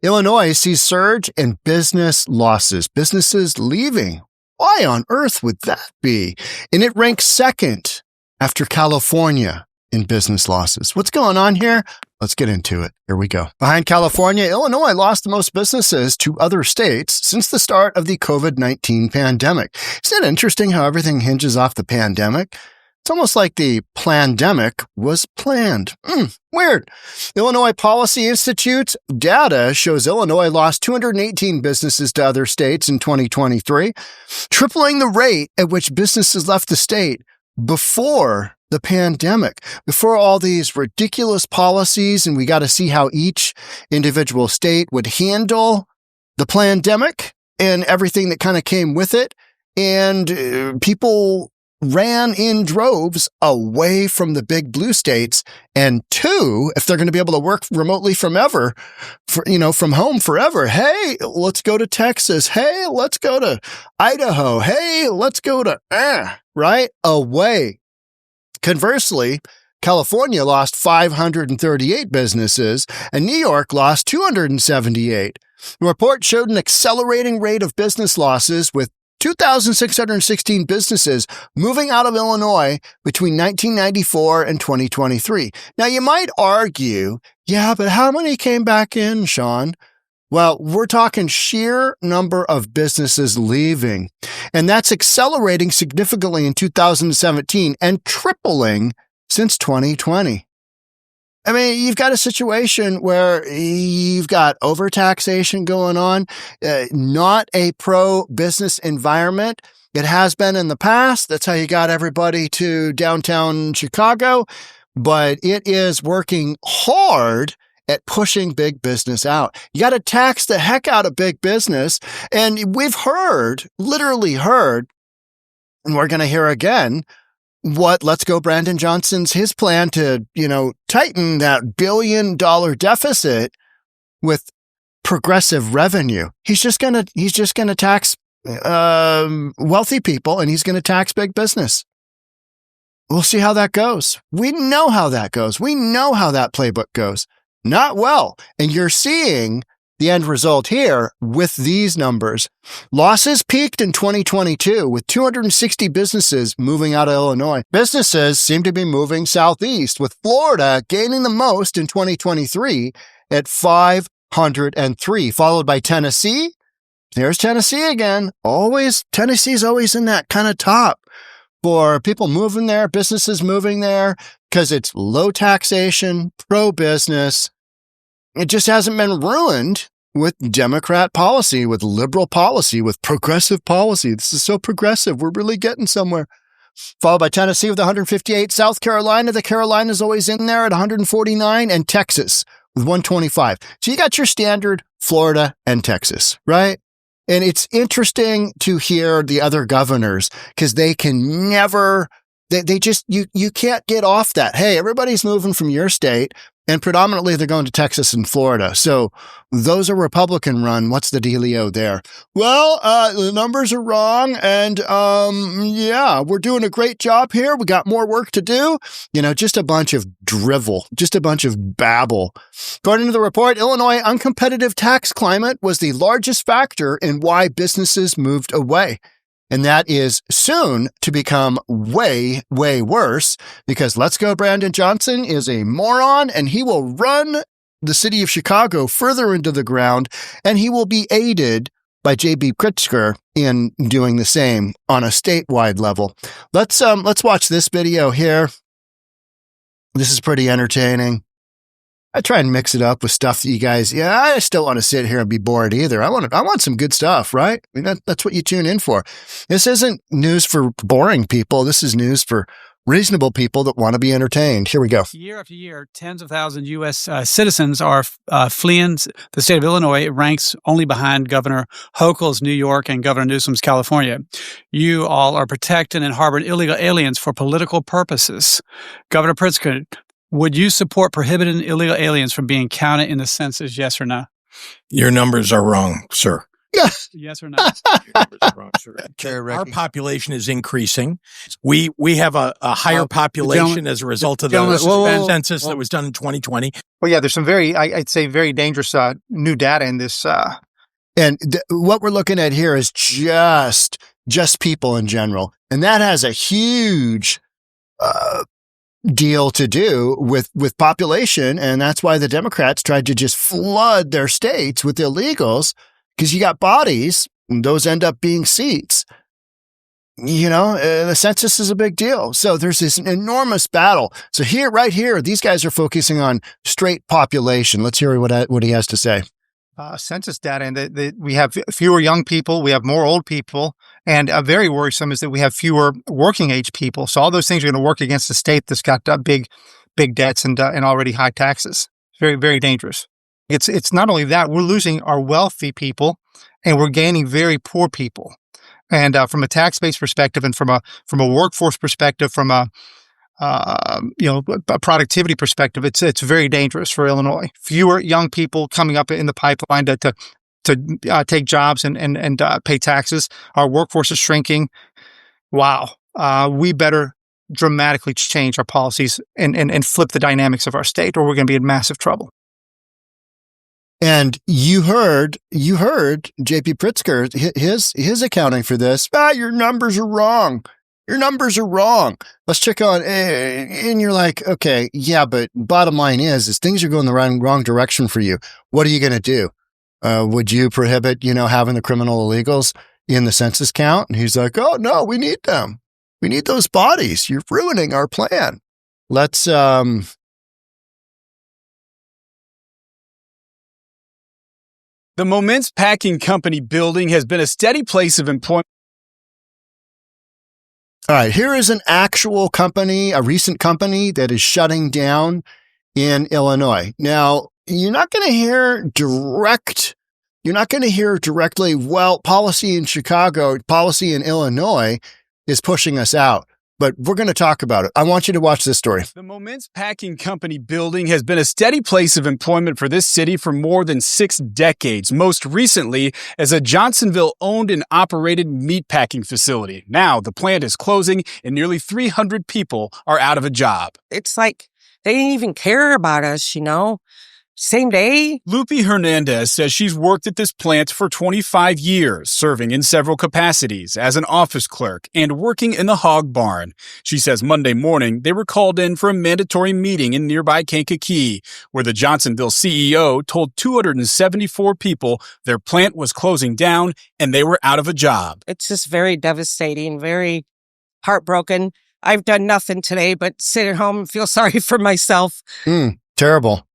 Illinois sees surge in business losses, businesses leaving. Why on earth would that be? And it ranks second after California in business losses. What's going on here? Let's get into it. Here we go. Behind California, Illinois lost the most businesses to other states since the start of the COVID-19 pandemic. Isn't it interesting how everything hinges off the pandemic? It's almost like the plandemic was planned. Weird. Illinois Policy Institute's data shows Illinois lost 218 businesses to other states in 2023, tripling the rate at which businesses left the state before the pandemic, before all these ridiculous policies, and we got to see how each individual state would handle the plandemic and everything that kind of came with it. And people ran in droves away from the big blue states. And two, if they're going to be able to work remotely from home forever, hey, let's go to Texas. Hey, let's go to Idaho. Hey, let's go to, right? Away. Conversely, California lost 538 businesses and New York lost 278. The report showed an accelerating rate of business losses with 2,616 businesses moving out of Illinois between 1994 and 2023. Now, you might argue, yeah, but how many came back in, Sean? Well, we're talking sheer number of businesses leaving, and that's accelerating significantly in 2017 and tripling since 2020. I mean, you've got a situation where you've got overtaxation going on, not a pro-business environment. It has been in the past. That's how you got everybody to downtown Chicago, but it is working hard at pushing big business out. You got to tax the heck out of big business. And we've literally heard, and we're going to hear again, what Let's Go Brandon Johnson's his plan to, tighten that $1 billion deficit with progressive revenue. He's just going to tax wealthy people, and he's going to tax big business. We'll see how that goes. We know how that goes. We know how that playbook goes. Not well. And you're seeing the end result here with these numbers. Losses peaked in 2022 with 260 businesses moving out of Illinois. Businesses seem to be moving southeast, with Florida gaining the most in 2023 at 503, followed by Tennessee. There's Tennessee again. Tennessee's always in that kind of top for people moving there, businesses moving there, because it's low taxation, pro-business. It just hasn't been ruined with Democrat policy, with liberal policy, with progressive policy. This is so progressive. We're really getting somewhere. Followed by Tennessee with 158. South Carolina, the Carolinas always in there at 149. And Texas with 125. So you got your standard Florida and Texas, right? And it's interesting to hear the other governors because they can never, they just, you can't get off that. Hey, everybody's moving from your state. And predominantly, they're going to Texas and Florida. So those are Republican run. What's the dealio there? Well, the numbers are wrong. And we're doing a great job here. We got more work to do. Just a bunch of drivel, just a bunch of babble. According to the report, Illinois' uncompetitive tax climate was the largest factor in why businesses moved away. And that is soon to become way, way worse because Let's Go Brandon Johnson is a moron and he will run the city of Chicago further into the ground and he will be aided by 𝗪𝗡𝗔𝗦𝗓 in doing the same on a statewide level. Let's watch this video here. This is pretty entertaining. I try and mix it up with stuff that you guys, I just don't want to sit here and be bored either. I want some good stuff, right? I mean, that's what you tune in for. This isn't news for boring people. This is news for reasonable people that want to be entertained. Here we go. Year after year, tens of thousands of U.S. citizens are fleeing the state of Illinois. It ranks only behind Governor Hochul's New York and Governor Newsom's California. You all are protecting and harboring illegal aliens for political purposes. Governor Pritzker, would you support prohibiting illegal aliens from being counted in the census, yes or no? Your numbers are wrong, sir. Yes or no? Our population is increasing. We have a higher population as a result of the census that was done in 2020. Well, yeah, there's some I'd say very dangerous new data in this. And what we're looking at here is just people in general. And that has a huge deal to do with population. And that's why the Democrats tried to just flood their states with illegals, because you got bodies, and those end up being seats. The census is a big deal. So there's this enormous battle. So right here, these guys are focusing on straight population. Let's hear what he has to say. Census data, and we have fewer young people, we have more old people, and very worrisome is that we have fewer working age people. So all those things are going to work against a state that's got big debts and already high taxes. Very, very dangerous. It's not only that, we're losing our wealthy people, and we're gaining very poor people. And from a tax-based perspective, and from a workforce perspective, from a productivity perspective, it's very dangerous for Illinois. Fewer young people coming up in the pipeline to take jobs and pay taxes. Our workforce is shrinking. Wow. We better dramatically change our policies and flip the dynamics of our state, or we're going to be in massive trouble. And you heard J.P. Pritzker, his accounting for this. Your numbers are wrong. Your numbers are wrong. Let's check on, and you're like, okay, yeah, but bottom line is things are going the wrong direction for you. What are you going to do? Would you prohibit, having the criminal illegals in the census count? And he's like, oh no, we need them. We need those bodies. You're ruining our plan. Let's, The Moments Packing Company building has been a steady place of employment. All right, here is an actual company, a recent company that is shutting down in Illinois. Now, you're not going to hear directly, well, policy in Chicago, policy in Illinois is pushing us out. But we're going to talk about it. I want you to watch this story. The Moments Packing Company building has been a steady place of employment for this city for more than 6 decades, most recently as a Johnsonville-owned and operated meatpacking facility. Now, the plant is closing and nearly 300 people are out of a job. It's like they didn't even care about us, Same day? Lupe Hernandez says she's worked at this plant for 25 years, serving in several capacities as an office clerk and working in the hog barn. She says Monday morning they were called in for a mandatory meeting in nearby Kankakee, where the Johnsonville CEO told 274 people their plant was closing down and they were out of a job. It's just very devastating, very heartbroken. I've done nothing today but sit at home and feel sorry for myself. Terrible.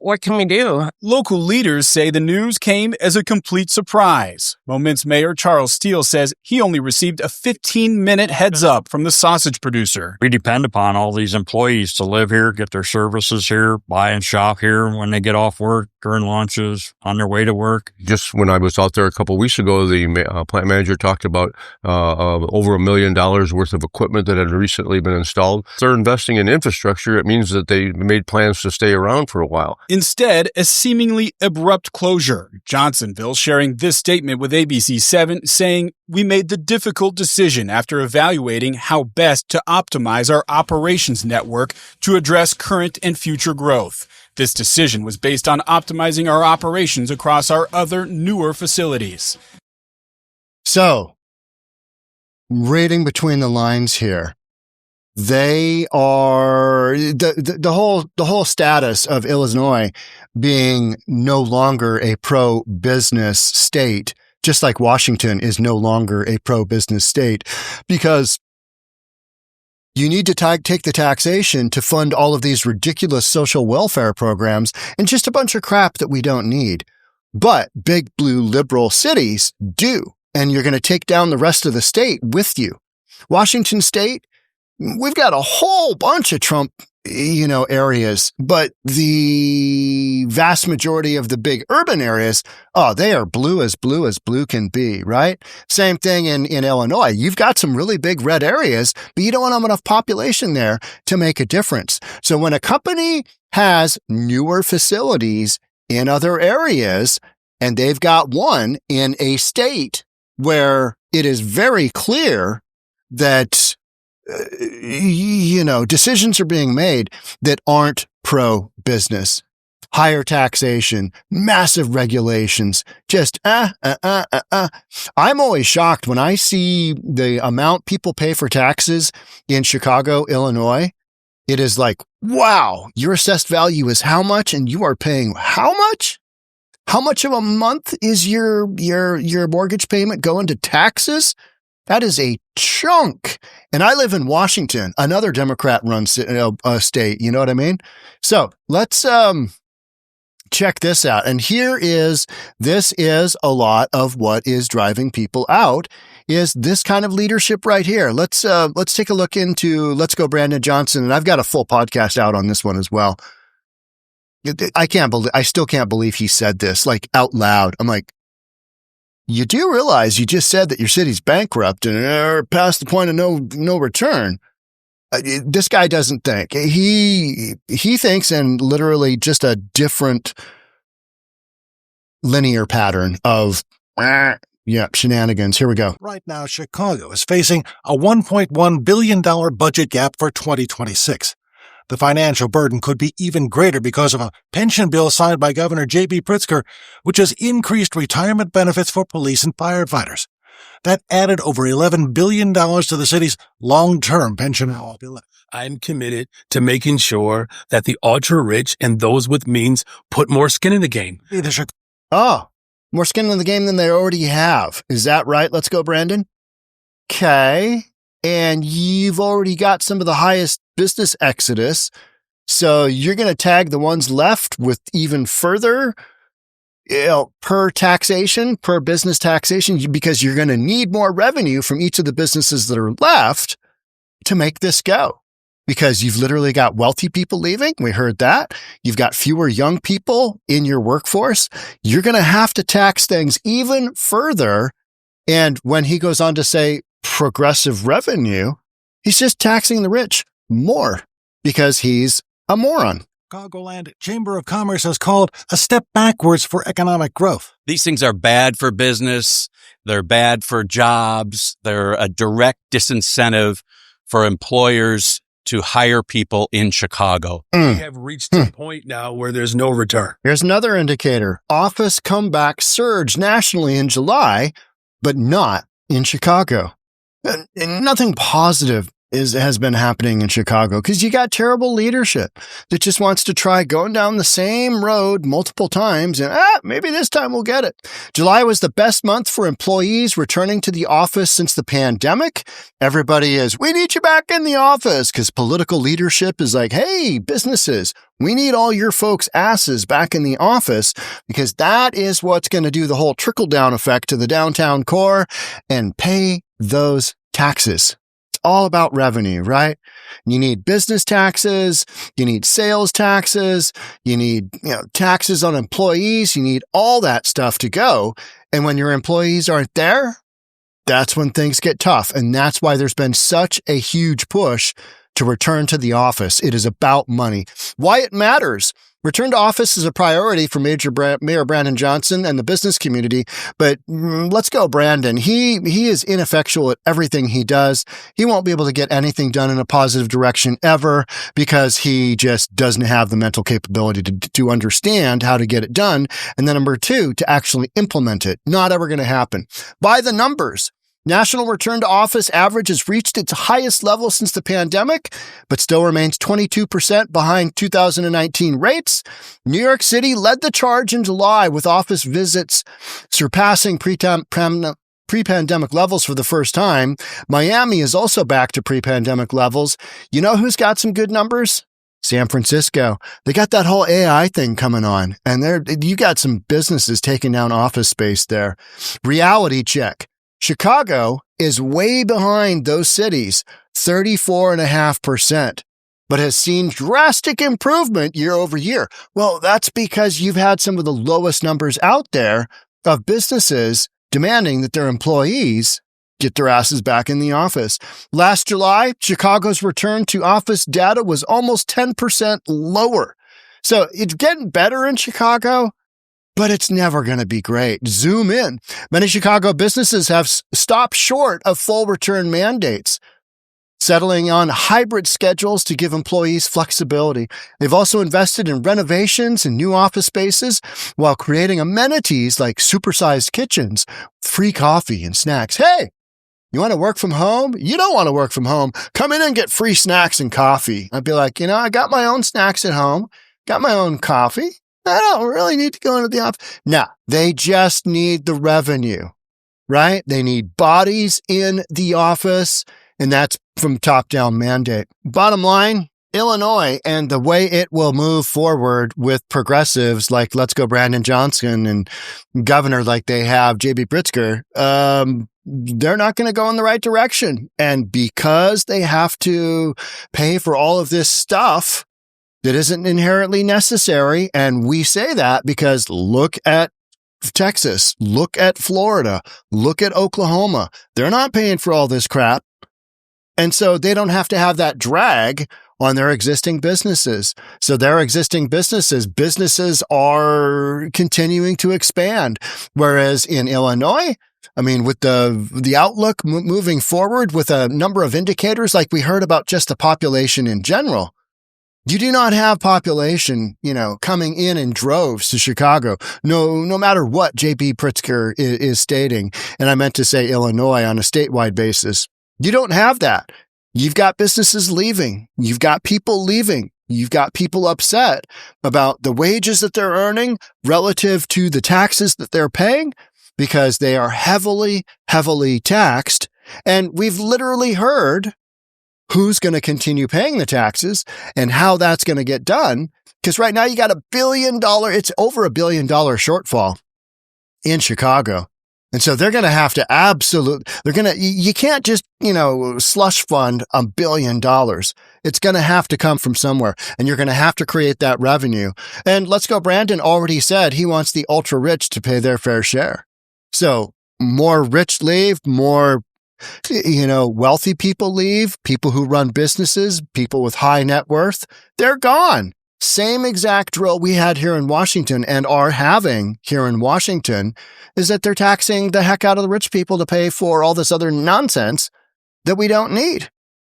What can we do? Local leaders say the news came as a complete surprise. Moments Mayor Charles Steele says he only received a 15-minute heads up from the sausage producer. We depend upon all these employees to live here, get their services here, buy and shop here when they get off work, during lunches, on their way to work. Just when I was out there a couple of weeks ago, the plant manager talked about over $1 million worth of equipment that had recently been installed. If they're investing in infrastructure, it means that they made plans to stay around for a while. Instead, a seemingly abrupt closure. Johnsonville sharing this statement with ABC7 saying, "We made the difficult decision after evaluating how best to optimize our operations network to address current and future growth. This decision was based on optimizing our operations across our other newer facilities." So, reading between the lines here, they are the whole status of Illinois being no longer a pro-business state, just like Washington is no longer a pro-business state, because you need to take the taxation to fund all of these ridiculous social welfare programs and just a bunch of crap that we don't need. But big blue liberal cities do, and you're going to take down the rest of the state with you. Washington State, we've got a whole bunch of Trump, areas, but the vast majority of the big urban areas, they are blue as blue can be, right? Same thing in Illinois. You've got some really big red areas, but you don't have enough population there to make a difference. So when a company has newer facilities in other areas, And they've got one in a state where it is very clear that, decisions are being made that aren't pro-business. Higher taxation, massive regulations, just, I'm always shocked when I see the amount people pay for taxes in Chicago, Illinois. It is like, wow, your assessed value is how much and you are paying how much? How much of a month is your mortgage payment going to taxes? That is a chunk. And I live in Washington, another Democrat-run state. You know what I mean? So let's check this out. And this is a lot of what is driving people out, is this kind of leadership right here. Let's take a look into Let's Go Brandon Johnson. And I've got a full podcast out on this one as well. I still can't believe he said this like out loud. I'm like, you do realize you just said that your city's bankrupt and are past the point of no return. This guy doesn't think. He thinks in literally just a different linear pattern of shenanigans. Here we go. Right now, Chicago is facing a $1.1 billion budget gap for 2026. The financial burden could be even greater because of a pension bill signed by Governor 𝗦𝗧𝗔𝗬𝗏, which has increased retirement benefits for police and firefighters. That added over $11 billion to the city's long-term pension bill. I'm committed to making sure that the ultra-rich and those with means put more skin in the game. More skin in the game than they already have. Is that right? Let's go, Brandon. Okay. And you've already got some of the highest business exodus. So you're going to tag the ones left with even further per business taxation, because you're going to need more revenue from each of the businesses that are left to make this go. Because you've literally got wealthy people leaving. We heard that. You've got fewer young people in your workforce. You're going to have to tax things even further. And when he goes on to say progressive revenue, he's just taxing the rich more because he's a moron. Chicagoland Chamber of Commerce has called a step backwards for economic growth. These things are bad for business. They're bad for jobs. They're a direct disincentive for employers to hire people in Chicago. We have reached a point now where there's no return. Here's another indicator. Office comeback surged nationally in July, but not in Chicago. And nothing positive has been happening in Chicago because you got terrible leadership that just wants to try going down the same road multiple times and maybe this time we'll get it. July was the best month for employees returning to the office since the pandemic. Everybody we need you back in the office because political leadership is like, hey, businesses, we need all your folks' asses back in the office because that is what's going to do the whole trickle-down effect to the downtown core and pay those taxes. All about revenue, right? You need business taxes, you need sales taxes, you need, taxes on employees, you need all that stuff to go. And when your employees aren't there, that's when things get tough. And that's why there's been such a huge push to return to the office. It is about money. Why it matters. Return to office is a priority for Mayor Brandon Johnson and the business community, but let's go, Brandon. He is ineffectual at everything he does. He won't be able to get anything done in a positive direction ever because he just doesn't have the mental capability to understand how to get it done. And then number two, to actually implement it. Not ever going to happen. By the numbers. National return to office average has reached its highest level since the pandemic, but still remains 22% behind 2019 rates. New York City led the charge in July with office visits surpassing pre-pandemic levels for the first time. Miami is also back to pre-pandemic levels. You know who's got some good numbers? San Francisco. They got that whole AI thing coming on, and you got some businesses taking down office space there. Reality check. Chicago is way behind those cities, 34.5%, but has seen drastic improvement year over year. Well, that's because you've had some of the lowest numbers out there of businesses demanding that their employees get their asses back in the office. Last July, Chicago's return to office data was almost 10% lower. So it's getting better in Chicago, but it's never going to be great. Zoom in. Many Chicago businesses have stopped short of full return mandates, settling on hybrid schedules to give employees flexibility. They've also invested in renovations and new office spaces while creating amenities like supersized kitchens, free coffee and snacks. Hey, you want to work from home? You don't want to work from home? Come in and get free snacks and coffee. I'd be like, I got my own snacks at home, got my own coffee. I don't really need to go into the office. No, they just need the revenue, right? They need bodies in the office, and that's from top-down mandate. Bottom line, Illinois and the way it will move forward with progressives like Let's Go Brandon Johnson and governor like they have J.B. Pritzker, they're not going to go in the right direction. And because they have to pay for all of this stuff that isn't inherently necessary, and we say that because look at Texas, look at Florida, look at Oklahoma. They're not paying for all this crap. And so they don't have to have that drag on their existing businesses. So their existing businesses are continuing to expand. Whereas in Illinois, with the outlook moving forward with a number of indicators, like we heard about just the population in general, you do not have population, coming in droves to Chicago, no matter what J.B. Pritzker is stating. And I meant to say Illinois on a statewide basis. You don't have that. You've got businesses leaving. You've got people leaving. You've got people upset about the wages that they're earning relative to the taxes that they're paying because they are heavily, heavily taxed. And we've literally heard who's going to continue paying the taxes and how that's going to get done. Because right now you got it's over $1 billion shortfall in Chicago. And so they're going to have to you can't just, slush fund $1 billion. It's going to have to come from somewhere, and you're going to have to create that revenue. And Let's Go Brandon already said he wants the ultra rich to pay their fair share. So more rich leave, more, wealthy people leave, people who run businesses, people with high net worth, they're gone. Same exact drill we had here in Washington and are having here in Washington is that they're taxing the heck out of the rich people to pay for all this other nonsense that we don't need.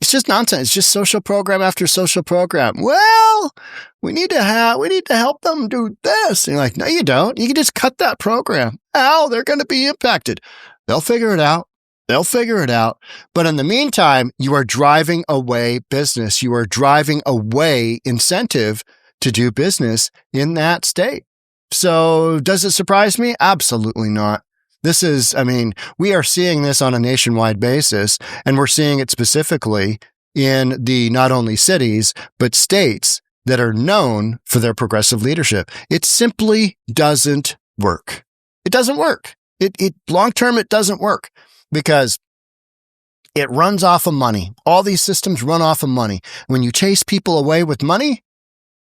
It's just nonsense. It's just social program after social program. Well, we need to help them do this. And you're like, no, you don't. You can just cut that program. They're going to be impacted. They'll figure it out. But in the meantime, you are driving away business. You are driving away incentive to do business in that state. So does it surprise me? Absolutely not. We are seeing this on a nationwide basis, and we're seeing it specifically in the not only cities, but states that are known for their progressive leadership. It simply doesn't work. It doesn't work. Long term, it doesn't work. Because it runs off of money. All these systems run off of money. When you chase people away with money,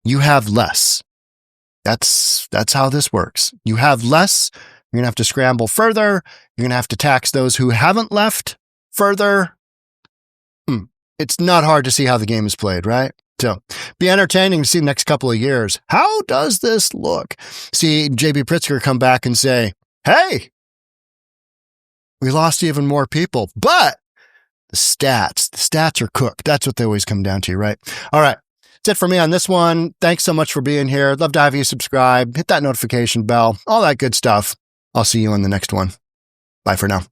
you have less. That's how this works. You have less. You're going to have to scramble further. You're going to have to tax those who haven't left further. It's not hard to see how the game is played, right? So be entertaining to see the next couple of years. How does this look? See J.B. Pritzker come back and say, hey, we lost even more people, but the stats are cooked. That's what they always come down to, right? All right. That's it for me on this one. Thanks so much for being here. I'd love to have you subscribe, hit that notification bell, all that good stuff. I'll see you on the next one. Bye for now.